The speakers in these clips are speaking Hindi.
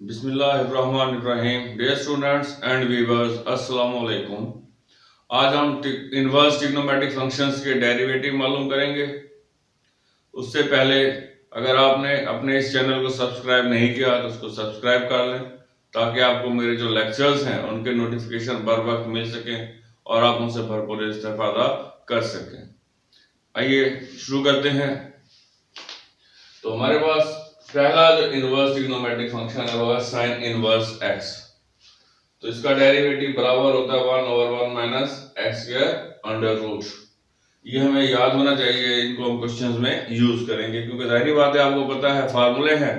बिस्मिल्लाहिर्रहमानिर्रहीम। डियर स्टूडेंट्स एंड व्यूअर्स, अस्सलाम वालेकुम। आज हम इनवर्स ट्रिग्नोमेट्रिक फंक्शंस के डेरिवेटिव मालूम करेंगे। उससे पहले अगर आपने अपने इस चैनल को सब्सक्राइब नहीं किया तो उसको सब्सक्राइब कर लें, ताकि आपको मेरे जो लेक्चर्स हैं उनके नोटिफिकेशन बर वक्त मिल सकें और आप उनसे भरपूर इस्तेफादा कर सकें। आइए शुरू करते हैं। तो हमारे पास पहला जो इनवर्स ट्रिग्नोमेट्रिक फंक्शन है वो है साइन इनवर्स एक्स। तो इसका डेरिवेटिव बराबर होता है 1/1 minus x square under root. ये हमें याद होना चाहिए, इनको हम क्वेश्चंस में यूज करेंगे, क्योंकि जाहिर बात है आपको पता है फार्मूले हैं,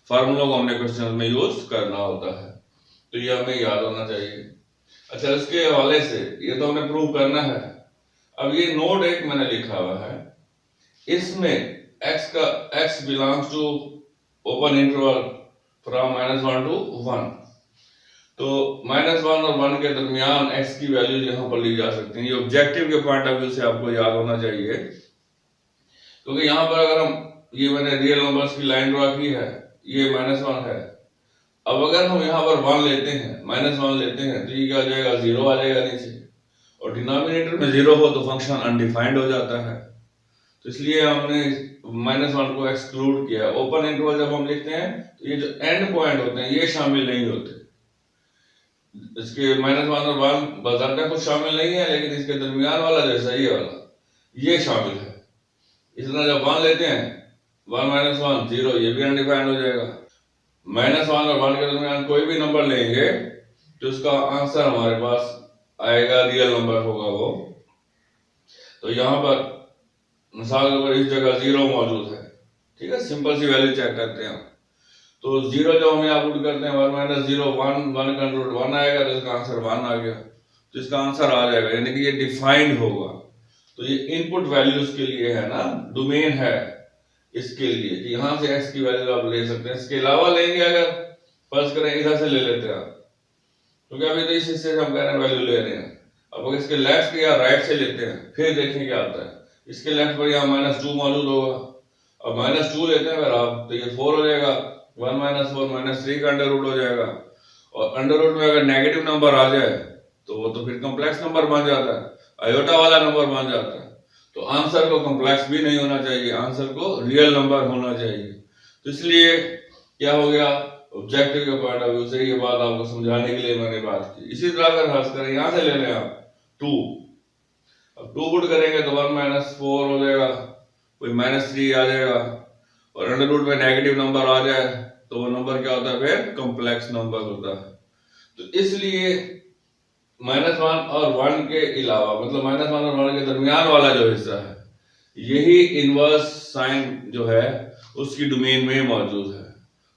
फार्मूलों को हमने क्वेश्चंस में यूज करना होता है, तो ये हमें याद होना चाहिए। अच्छा, इसके हवाले से ये तो हमें प्रूव करना है। अब ये नोट एक मैंने लिखा हुआ है, इसमें x belongs to open interval from -1 to 1। तो -1 और 1 के दरमियान x की वैल्यू यहां पर ली जा सकती है। ये ऑब्जेक्टिव के पॉइंट ऑफ व्यू से आपको याद होना चाहिए, क्योंकि यहां पर अगर हम ये मैंने रियल नंबर्स की लाइन ड्रा की है, ये -1 है। अब अगर हम यहां पर 1 लेते हैं, -1 लेते हैं, तो ये क्या हो जाएगा, 0 आ जाएगा नीचे, और डिनोमिनेटर में 0 हो तो फंक्शन अनडिफाइंड हो जाता है। तो इसलिए हमने -1 को एक्सक्लूड किया। ओपन इंटरवल जब हम लिखते हैं तो ये जो एंड पॉइंट होते हैं ये शामिल नहीं होते। इसके -1 और 1 बजाते कुछ शामिल नहीं है, लेकिन इसके दरमियान वाला जैसा ये वाला ये शामिल है। इसलिए जब 1 लेते हैं, 1 - 1 0, ये भी अनडिफाइंड हो जाएगा। -1 और 1 के दरमियान कोई भी नंबर लेंगे तो उसका आंसर हमारे पास आएगा, रियल नंबर होगा वो। तो यहां पर मिसाल के ऊपर इस जगह 0 मौजूद है, ठीक है, सिंपल सी वैल्यू चेक करते हैं। तो 0 जो हम यहाँ पुट करते हैं, 1 - 0 1, 1 का रूट 1 आएगा, तो इसका आंसर 1 आ गया। तो इसका आंसर आ जाएगा, यानी कि ये डिफाइंड होगा। तो ये इनपुट वैल्यूज के लिए है ना, डोमेन है इसके लिए कि यहाँ से x की वैल्यू आप ले सकते हैं। इसके अलावा लेंगे, अगर फर्ज करें इधर से ले लेते हैं आप, क्योंकि अभी तो इस हिस्से से हम कह रहे हैं वैल्यू ले रहे हैं। अब अगर इसके लेफ्ट या राइट से लेते हैं, फिर देखें क्या आता है। इसके लेफ्ट पर यहाँ -2 मौजूद होगा। अब -2 लेते हैं अगर आप, तो ये 4 हो जाएगा। 1 - 4 -3 का अंडर रूट हो जाएगा। और अंडर रूट में अगर नेगेटिव नंबर आ जाए तो वो तो फिर कॉम्प्लेक्स नंबर बन जाता है, आयोटा वाला नंबर बन जाता है। तो आंसर को कॉम्प्लेक्स भी नहीं होना चाहिए, आंसर को रियल नंबर होना चाहिए। तो इसलिए क्या हो गया, ऑब्जेक्टिव के पॉइंट ऑफ व्यू से ये बात आपको समझाने के लिए मैंने बात की। इसी तरह अगर हर्ष करें, यहां से ले लें आप 2, अब 2 पुट करेंगे तो 1 - 4 हो जाएगा, कोई -3 आ जाएगा, और अंडर रूट में नेगेटिव नंबर आ जाए तो वो नंबर क्या होता है, फिर कॉम्प्लेक्स नंबर होता है। तो इसलिए -1 और 1 के अलावा, मतलब -1 और 1 के दरमियान वाला जो हिस्सा है, यही इनवर्स साइन जो है उसकी डोमेन में मौजूद है।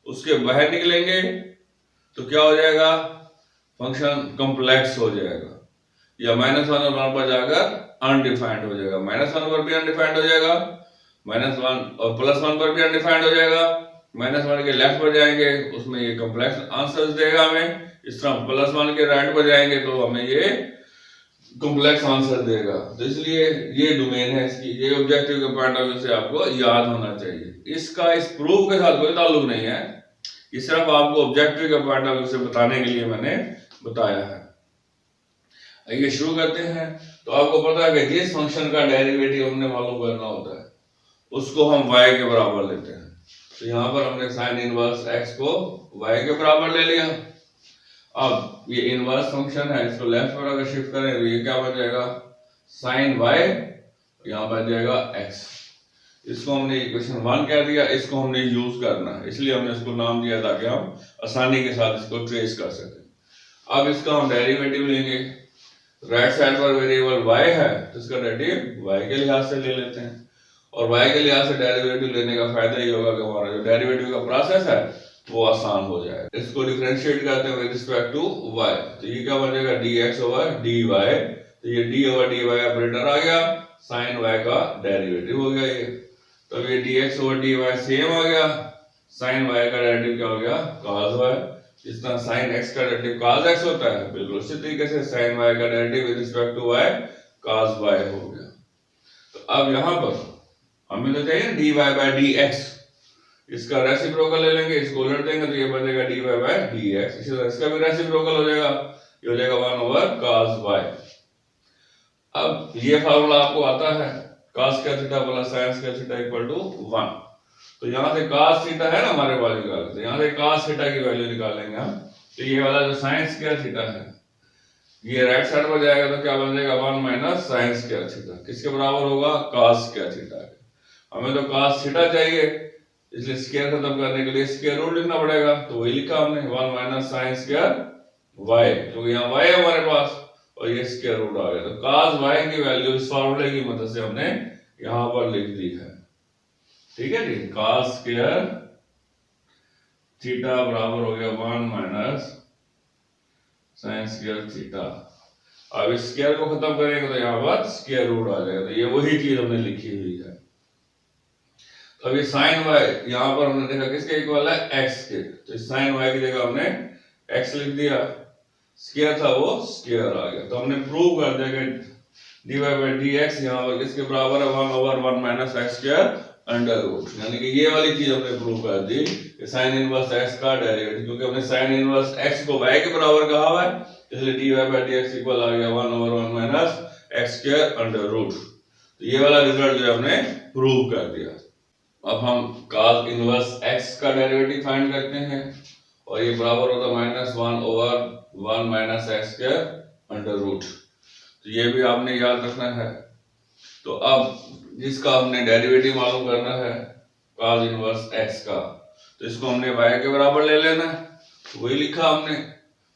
उसके बाहर निकलेंगे तो क्या हो जाएगा, फंक्शन कॉम्प्लेक्स हो जाएगा, या -1 और 1 पर जाकर अनडिफाइंड हो जाएगा। -1 पर भी अनडिफाइंड हो जाएगा, -1 और +1 पर भी अनडिफाइंड हो जाएगा। -1 के लेफ्ट पर जाएंगे, उसमें ये कॉम्प्लेक्स आंसर्स देगा हमें। इस तरह +1 के राइट पर जाएंगे तो हमें ये कॉम्प्लेक्स आंसर देगा। तो इसलिए ये डोमेन है इसकी, ये ऑब्जेक्टिव के पॉइंट ऑफ व्यू से आपको याद होना चाहिए। इसका इस प्रूफ के साथ कोई ताल्लुक नहीं है, ये सिर्फ आपको ऑब्जेक्टिव के पॉइंट ऑफ व्यू से बताने के लिए मैंने बताया है। आइए शुरू करते हैं। तो आपको पता है कि जिस फंक्शन का डेरिवेटिव हमने मालूम करना होता है उसको हम y के बराबर लेते हैं। तो यहाँ पर हमने साइन इनवर्स x को y के बराबर ले लिया। अब ये इनवर्स फंक्शन है, इसको लेफ्ट पर अगर शिफ्ट करें तो ये क्या बन जाएगा, साइन y, यहाँ बन जाएगा x। इसको हमने इक्वेशन 1 कह दिया, इसको हमने यूज करना है, इसलिए हमने इसको नाम दिया ताकि हम आसानी के साथ इसको ट्रेस कर सकें। अब इसका हम डेरिवेटिव लेंगे। राइट साइड पर वेरिएबल y है तो इसका डेरिवेटिव y के लिहाज से ले लेते हैं, और y के लिहाज से डेरिवेटिव लेने का फायदा ये होगा कि हमारा जो डेरिवेटिव का प्रोसेस है वो आसान हो जाएगा। इसको डिफरेंशिएट करते हैं विद रिस्पेक्ट टू y, तो ये क्या बन जाएगा, dx/dy। तो ये d/dy ऑपरेटर आ गया, sin y का डेरिवेटिव हो गया ये। तो ये dx/dy सेम आ गया, sin y का डेरिवेटिव क्या हो गया, cos y। जिस तरह sin x का डेरिवेटिव cos x होता है, बिल्कुल उसी तरीके से sin y का derivative with respect to y cos y हो गया। तो अब यहां पर हमें तो चाहिए dy/dx, इसका रेसिप्रोकल ले लेंगे, इसको उलट देंगे तो ये बनेगा dy बाय dx। इसी तरह इसका भी रेसिप्रोकल हो जाएगा, ये हो जाएगा 1 ओवर cos y। अब ये फार्मूला आपको आता है, cos square theta plus sin square theta equal to 1। तो यहाँ से cos थीटा है ना हमारे पास निकाल, तो यहाँ से cos थीटा की वैल्यू निकालेंगे हम। तो ये वाला जो sin स्क्वायर थीटा है ये राइट साइड पर जाएगा तो क्या बन जाएगा 1 माइनस sin स्क्वायर थीटा, किसके बराबर होगा cos स्क्वायर थीटा के। हमें तो cos थीटा चाहिए, इसलिए स्क्वायर खत्म करने के लिए स्क्वायर रूट लिखना पड़ेगा, तो वही लिखा हमने 1 माइनस sin स्क्वायर y, क्योंकि यहाँ y है हमारे पास और ये स्क्वायर रूट आ गया। तो cos y की वैल्यू इस फार्मूले की मदद से हमने यहाँ पर लिख दी है। ठीक है जी, cos स्क्वायर थीटा बराबर हो गया 1 माइनस sin स्क्वायर थीटा। अब इस स्क्वायर को खत्म करेंगे तो यहाँ पर स्क्वायर रूट आ जाएगा, तो ये वही चीज हमने लिखी हुई है। तो अभी sin y यहाँ पर हमने देखा किसके इक्वल है x के, तो sin y की जगह हमने x लिख दिया, स्क्वायर था वो स्क्वायर आ गया। तो हमने प्रूव कर दिया कि dy बाय dx यहाँ पर किसके बराबर है 1 over 1 minus x square under root, यानी कि ये वाली चीज हमने प्रूव कर दी कि sin इनवर्स x का डेरिवेटिव, क्योंकि हमने sin इनवर्स x को y के बराबर कहा हुआ है, इसलिए dy बाय dx इक्वल आ गया 1 over 1 minus x square under root. तो ये वाला रिजल्ट जो हमने प्रूव कर दिया। अब हम cos इनवर्स x का डेरिवेटिव फाइंड करते हैं और ये बराबर होता है minus 1 over 1 minus x square under root. तो ये भी आपने याद रखना है। तो अब जिसका हमने डेरिवेटिव मालूम करना है cos इनवर्स x का, तो इसको हमने y के बराबर ले लेना है, तो वही लिखा हमने।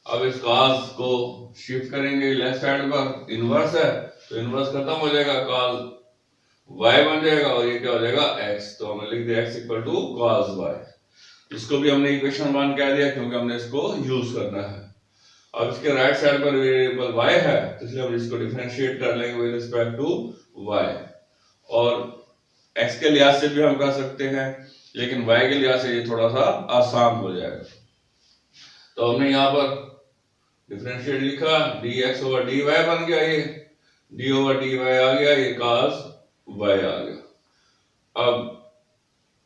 अब इस cos को शिफ्ट करेंगे लेफ्ट साइड पर, इनवर्स है तो इनवर्स खत्म हो जाएगा, cos y बन जाएगा और ये क्या हो जाएगा x, तो हमने लिख दिया x equal to cos y। इसको भी हमने इक्वेशन 1 कह दिया क्योंकि हमने इसको यूज करना है। अब इसके राइट साइड पर वेरिएबल y है, तो इसलिए हम इसको डिफरेंशिएट कर लेंगे विद रिस्पेक्ट टू y, और x के लिहाज से भी हम कर सकते हैं, लेकिन y के लिहाज से ये थोड़ा सा आसान हो जाएगा। तो हमने यहाँ पर डिफरेंशिएट लिखा, dx ओवर dy बन गया, ये d ओवर dy आ गया, ये cos y आ गया। अब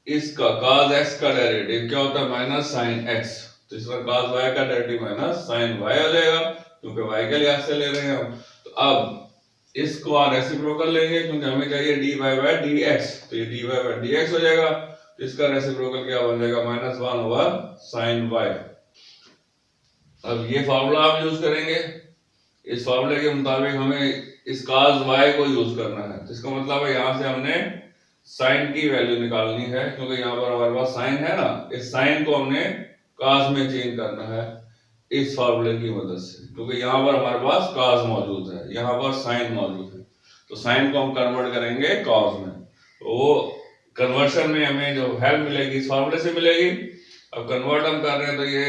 इसका cos x का डेरिवेटिव क्या होता है माइनस sin x, तो इसका cos y का डेरिवेटिव माइनस sin y आ जाएगा, क्योंकि y के लिहाज से ले रहे हैं हम। तो अब इसको रेसिप्रोकल लेंगे क्योंकि हमें चाहिए dy बाय dx, तो ये dy बाय dx हो जाएगा। तो इसका रेसिप्रोकल क्या बन जाएगा माइनस 1 ओवर sin y। अब ये फार्मूला हम यूज करेंगे, इस फार्मूले के मुताबिक हमें इस cos y को यूज करना है। तो इसका मतलब है यहाँ से हमने साइन की वैल्यू निकालनी है, क्योंकि यहाँ पर हमारे पास साइन है ना, इस साइन को हमने cos में चेंज करना है इस फार्मूले की मदद से, क्योंकि यहाँ पर हमारे पास cos मौजूद है, यहाँ पर साइन मौजूद है, तो साइन को हम कन्वर्ट करेंगे cos में। तो वो कन्वर्शन में हमें जो हेल्प मिलेगी इस फार्मूले से मिलेगी। अब कन्वर्ट हम कर रहे हैं, तो ये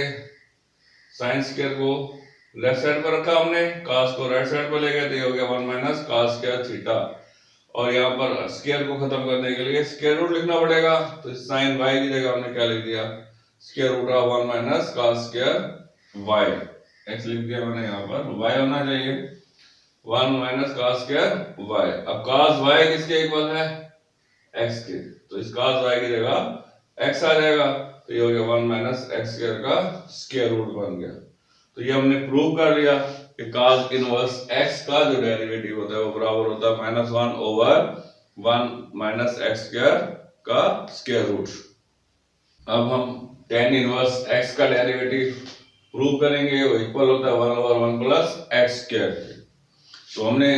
साइन स्क्वायर को लेफ्ट साइड पर रखा हमने, cos को राइट साइड पर ले गए, तो ये हो गया 1 माइनस cos स्क्वायर थीटा, और यहाँ पर स्क्वायर को खत्म करने के लिए स्क्वायर रूट लिखना पड़ेगा। तो sin y की जगह हमने क्या लिख दिया, square root of 1 minus cos square y, x लिख दिया मैंने, यहाँ पर y होना चाहिए 1 माइनस cos स्क्वायर y। अब cos y किसके इक्वल है x के, तो इस cos y की जगह x आ जाएगा, तो ये हो गया 1 माइनस x स्क्वायर का स्क्वायर रूट बन गया। तो ये हमने प्रूव कर लिया कि cos इनवर्स x का जो डेरिवेटिव होता है वो बराबर होता है minus 1 over 1 minus x square का स्क्वायर रूट। अब हम tan इनवर्स x का डेरिवेटिव प्रूव करेंगे, वो इक्वल होता है 1 ओवर 1 प्लस x स्क्वायर के। तो हमने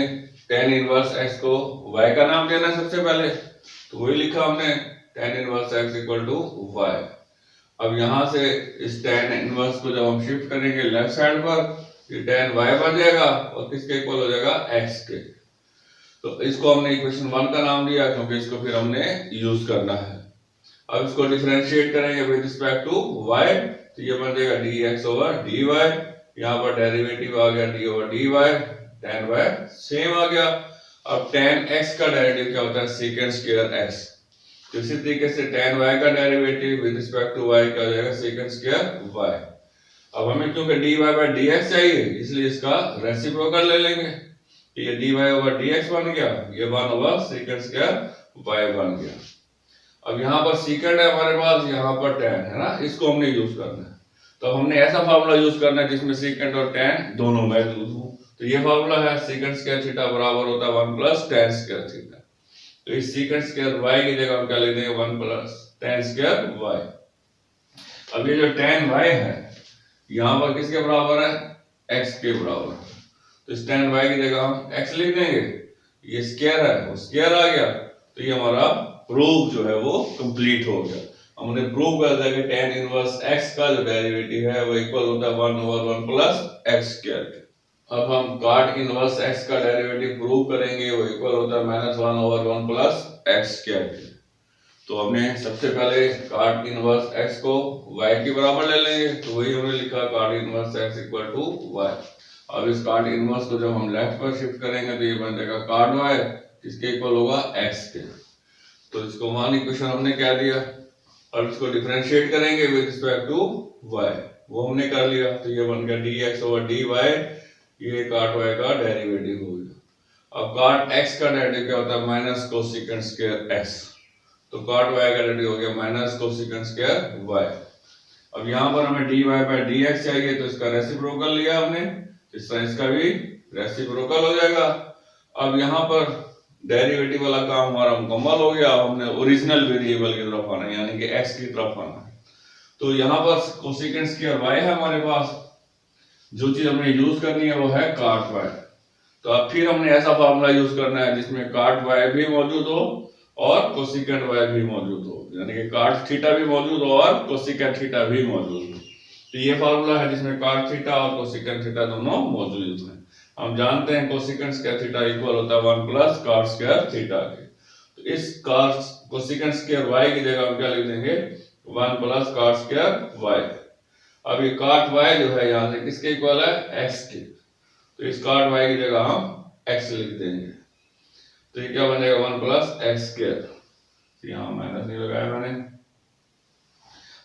tan इनवर्स x को y का नाम देना है सबसे पहले, तो वही लिखा हमने tan inverse x equal to y। अब यहाँ से इस tan इनवर्स को जब हम शिफ्ट करेंगे लेफ्ट साइड पर, ये tan y बन जाएगा और किसके इक्वल हो जाएगा x के। तो इसको हमने इक्वेशन 1 का नाम दिया क्योंकि इसको फिर हमने यूज करना है। अब इसको डिफरेंशिएट करेंगे विद रिस्पेक्ट टू y, तो ये बन जाएगा dx ओवर dy, यहाँ पर डेरिवेटिव आ गया d over dy, tan y same आ गया। अब tan x का डेरिवेटिव क्या होता है सेकंड स्क्वायर x, तो इसी तरीके से tan y का derivative with respect to y क्या हो जाएगा सेकंड स्क्वायर y। अब हमें क्योंकि dy बाय dx चाहिए इसलिए इसका रेसिप्रोकल ले लेंगे, ये dy ओवर dx बन गया, ये 1 ओवर सेकंड स्क्वायर y बन गया। अब यहाँ पर सीकेंड है हमारे पास, यहाँ पर tan है ना, इसको हमने यूज करना है। तो हमने ऐसा फार्मूला यूज करना है जिसमें सीकेंड और tan दोनों मौजूद हो। तो ये फार्मूला है सीकेंड स्क्वायर थीटा बराबर होता है 1 प्लस tan स्क्वायर थीटा। तो इस सीकेंड स्क्वायर y की जगह हम क्या लिख देंगे 1 प्लस tan स्क्वायर y। अब ये जो tan y है यहाँ पर किसके बराबर है, x के बराबर। तो इस tan y की जगह हम x लिख देंगे, ये स्क्वायर है वो स्क्वायर आ गया। तो ये हमारा प्रूफ जो है वो कंप्लीट हो गया। हमने प्रूव कर दिया कि tan इनवर्स x का जो डेरिवेटिव है वो इक्वल होता है 1 ओवर 1 प्लस x स्क्वायर के। अब हम cot इनवर्स x का डेरिवेटिव प्रूव करेंगे, वो इक्वल होता है -1 ओवर 1 प्लस x स्क्वायर के। तो हमने सबसे पहले cot इनवर्स x को y के बराबर ले लेंगे, तो वही हमने लिखा cot inverse x equal to y। अब इस cot इनवर्स को जब हम लेफ्ट पर शिफ्ट करेंगे तो ये बन जाएगा cot y, इसके इक्वल होगा x के। तो इसको वन इक्वेशन हमने क्या दिया, और इसको डिफरेंशिएट करेंगे विद रिस्पेक्ट टू y, वो हमने कर लिया। तो ये बन गया dx ओवर dy, ये cot y का डेरिवेटिव हो गया। अब cot x का डेरिवेटिव क्या होता है, माइनस कोसेकेंट स्क्वायर x। तो cot y का डेरिवेटिव हो गया माइनस कोसेकेंट स्क्वायर y। अब यहाँ पर हमें dy बाय dx चाहिए, तो इसका रेसिप्रोकल लिया हमने, इस तरह इसका भी रेसिप्रोकल हो जाएगा। अब यहाँ पर डेरिवेटिव वाला काम हमारा मुकम्मल हो गया। अब हमने ओरिजिनल वेरिएबल की तरफ आना है, यानी कि x की तरफ आना है। तो यहाँ पर कोसेकेंट स्क्वायर y है हमारे पास, जो चीज हमने यूज करनी है वो है cot y। तो अब फिर हमने ऐसा फार्मूला यूज करना है जिसमें cot y भी मौजूद हो और कोसेकेंट y भी मौजूद हो, यानी कि cot थीटा भी मौजूद हो और कोसेकेंट थीटा भी मौजूद हो। तो ये फार्मूला है जिसमें cot थीटा और कोसेकेंट थीटा दोनों मौजूद हैं। हम जानते हैं कोसेकेंट स्क्वायर थीटा इक्वल होता है 1 प्लस cot स्क्वायर थीटा के। तो इस कोसेकेंट स्क्वायर y की जगह हम क्या लिख देंगे 1 प्लस cot स्क्वायर y। अब ये cot y जो है यहाँ से किसके इक्वल है, x के। तो इस cot y की जगह हम x लिख देंगे, तो ये क्या बनेगा 1 प्लस x स्क्वायर। यहाँ माइनस नहीं लगाया मैंने,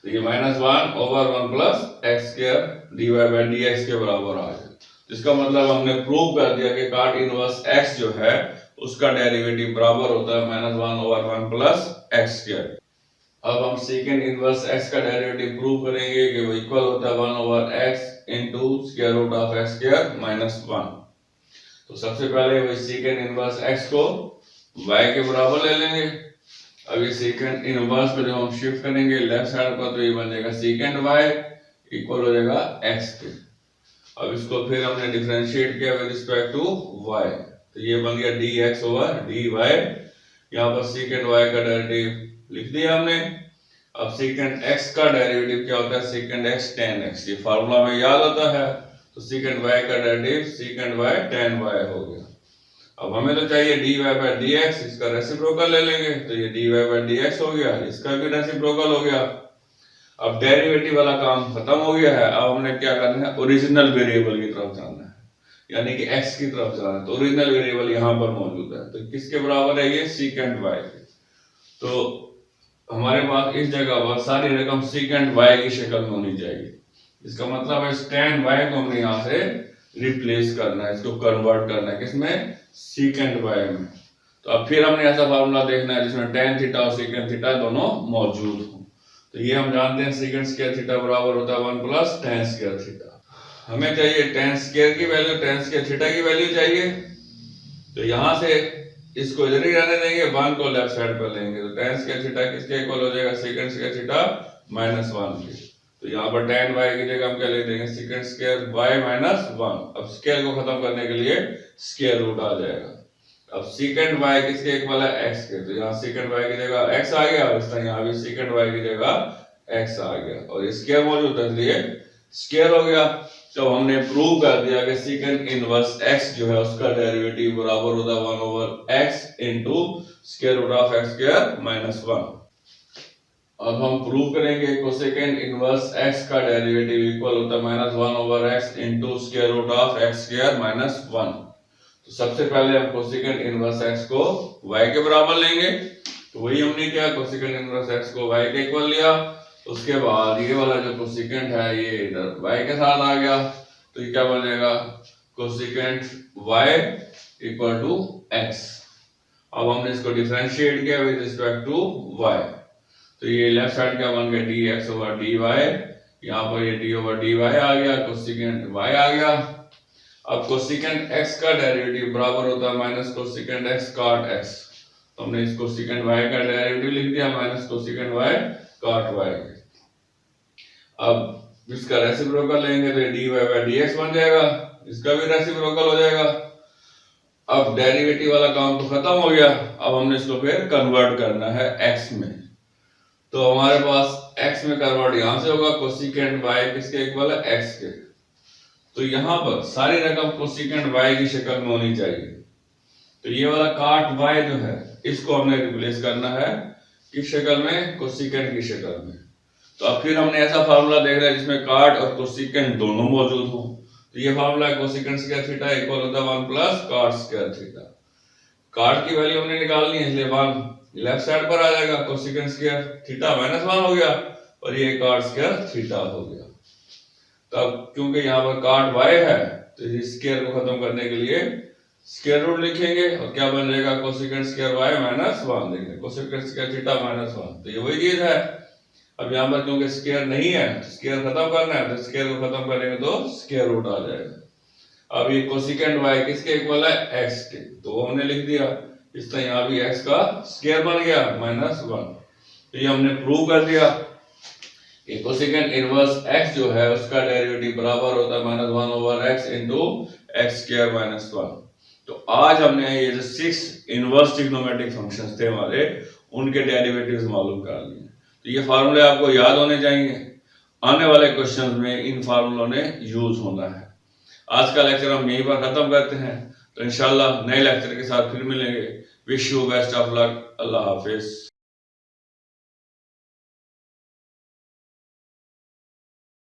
तो ये -1 over 1 plus x square dy by dx के बराबर आ जाए। इसका मतलब हमने प्रूव कर दिया कि cot इनवर्स x जो है उसका डेरिवेटिव बराबर होता है -1 ओवर 1 प्लस x स्क्वायर। अब हम सेकंड इनवर्स x का डेरिवेटिव प्रूव करेंगे कि वो इक्वल होता है 1 over x into square root of x square -1। तो सबसे पहले वो सेकंड इनवर्स x को y के बराबर ले लेंगे। अब ये सेकंड इनवर्स को जब हम शिफ्ट करेंगे लेफ्ट साइड पर, तो ये बन जाएगा सेकंड y इक्वल हो जाएगा x के। अब इसको फिर हमने डिफरेंशिएट किया विद रिस्पेक्ट टू y, तो ये बन गया dx ओवर dy। यहाँ पर सेकंड y का डेरिवेटिव लिख दिया हमने। अब सेकंड x का डेरिवेटिव क्या होता है, सेकंड x tan x, ये फार्मूला में याद होता है। तो सेकंड y का derivative second y tan y हो गया। अब हमें तो चाहिए dy बाय dx, इसका रेसिप्रोकल ले लेंगे, तो ये dy बाय dx हो गया, इसका भी रेसिप्रोकल हो गया। अब डेरिवेटिव वाला काम खत्म हो गया है। अब हमने क्या करना है, ओरिजिनल वेरिएबल की तरफ जाना है, यानी कि x की तरफ जाना है। तो ओरिजिनल वेरिएबल यहाँ पर मौजूद है, तो किसके बराबर है, ये सेकंड y के। तो हमारे पास इस जगह पर सारी रकम सेकंड y की शक्ल में होनी चाहिए। इसका मतलब है tan y को हमने यहाँ से रिप्लेस करना है, इसको कन्वर्ट करना है किसमें, सेकंड y में। तो अब फिर हमने ऐसा फार्मूला देखना है जिसमें tan थीटा और सेकंड थीटा दोनों मौजूद हो। तो ये हम जानते हैं सेकंड स्क्वायर थीटा बराबर होता है 1 प्लस tan स्क्वायर थीटा। हमें चाहिए tan स्क्वायर की वैल्यू, tan स्क्वायर थीटा की वैल्यू चाहिए। तो यहाँ से इसको इधर ही रहने देंगे, 1 को लेफ्ट साइड पर लेंगे। तो tan स्क्वायर थीटा किसके इक्वल हो जाएगा, सेकंड स्क्वायर थीटा -1 के। तो यहाँ पर tan y की जगह हम क्या लिख देंगे, सेकंड स्क्वायर y -1। अब स्क्वायर को खत्म करने के लिए स्क्वायर रूट आ जाएगा। अब सेकंड y किसके इक्वल है, x के। तो यहाँ सेकंड y की जगह x आ गया, इस तरह यहाँ भी सेकंड y की जगह x आ गया, और स्क्वायर मौजूद है इसलिए स्क्वायर हो गया। तो हमने प्रूव कर दिया कि सेकंड इनवर्स x जो है उसका डेरिवेटिव बराबर होता है 1 over x into square root of x square -1। अब हम प्रूव करेंगे कोसेकेंड इनवर्स x का डेरिवेटिव इक्वल होता है -1 over x into square root of x square -1। तो सबसे पहले हम कोसेकेंड इनवर्स x को y के बराबर लेंगे, तो वही हमने किया, कोसेकेंड इनवर्स x को y के इक्वल लिया। उसके बाद ये वाला जो कोसेकेंट है ये इधर y के साथ आ गया, तो ये क्या बनेगा, cosecant y equal to x। अब हमने इसको डिफरेंशिएट किया विद रिस्पेक्ट टू y, तो ये लेफ्ट साइड क्या बन गया, d x over d y, यहाँ पर ये डी ओवर डी वाई आ गया, कोसिकेंट वाई आ गया। अब कोसिकेंट एक्स का डेरिवेटिव बराबर होता है minus cosecant x cot x, तो हमने इस कोसिकेंट वाई का डेरिवेटिव लिख दिया minus cosecant y cot y. अब इसका रेसिप्रोकल लेंगे तो d y by d x बन जाएगा, इसका भी रेसिप्रोकल हो जाएगा। अब डेरिवेटिव वाला काम तो खत्म हो गया, अब हमने इसको फिर कन्वर्ट करना है x में। तो हमारे पास x में कन्वर्ट यहां से होगा, कोसिकेंट y किसके इक्वल है, x के। तो यहां पर सारी रकम कोसिकेंट y की शक्ल में होनी चाहिए। तो ये वाला काट y जो है इसको हमने रिप्लेस करना है किस शक्ल में, कोसिकेंट की शक्ल में। तो अब फिर हमने ऐसा फार्मूला देखना है जिसमें काट और कोसिकेंट दोनों मौजूद हो। तो ये फार्मूला है कोसिकेंट स्क्वायर थीटा इक्वल होता है 1 plus cot square theta. Cot की वैल्यू हमने निकालनी है इसलिए 1 लेफ्ट साइड पर आ जाएगा, कोसिकेंट स्क्वायर थीटा माइनस 1 हो गया और ये कॉट स्क्वायर थीटा हो गया। तब क्योंकि यहाँ पर कॉट y है तो इस स्क्वायर को खत्म करने के लिए स्क्वायर रूट लिखेंगे और क्या बन जाएगा, कोसिकेंट स्क्वायर y माइनस 1 देंगे, कोसिकेंट स्क्वायर थीटा माइनस 1। तो ये वही चीज है। अब यहाँ पर क्योंकि स्क्वायर नहीं है तो स्क्वायर खत्म करना है, तो स्क्वायर को खत्म करेंगे तो स्क्वायर रूट आ जाएगा। अब ये कोसिकेंट y किसके इक्वल है, x के, तो हमने लिख दिया। इस तरह यहाँ भी x का स्क्वायर बन गया माइनस 1। तो ये हमने प्रूव कर दिया कि कोसिकेंट इनवर्स x जो है उसका डेरिवेटिव बराबर होता है minus 1 over x into x square minus 1। तो आज हमने ये जो 6 इनवर्स ट्रिग्नोमेट्रिक फंक्शंस थे हमारे, उनके डेरिवेटिव्स मालूम कर लिए। तो ये फार्मूले आपको याद होने चाहिए, आने वाले क्वेश्चंस में इन फार्मूलों ने यूज होना है। आज का लेक्चर हम यहीं पर खत्म करते हैं, तो इंशाल्लाह नए लेक्चर के साथ फिर मिलेंगे। Wish you best of luck. Allah Hafiz.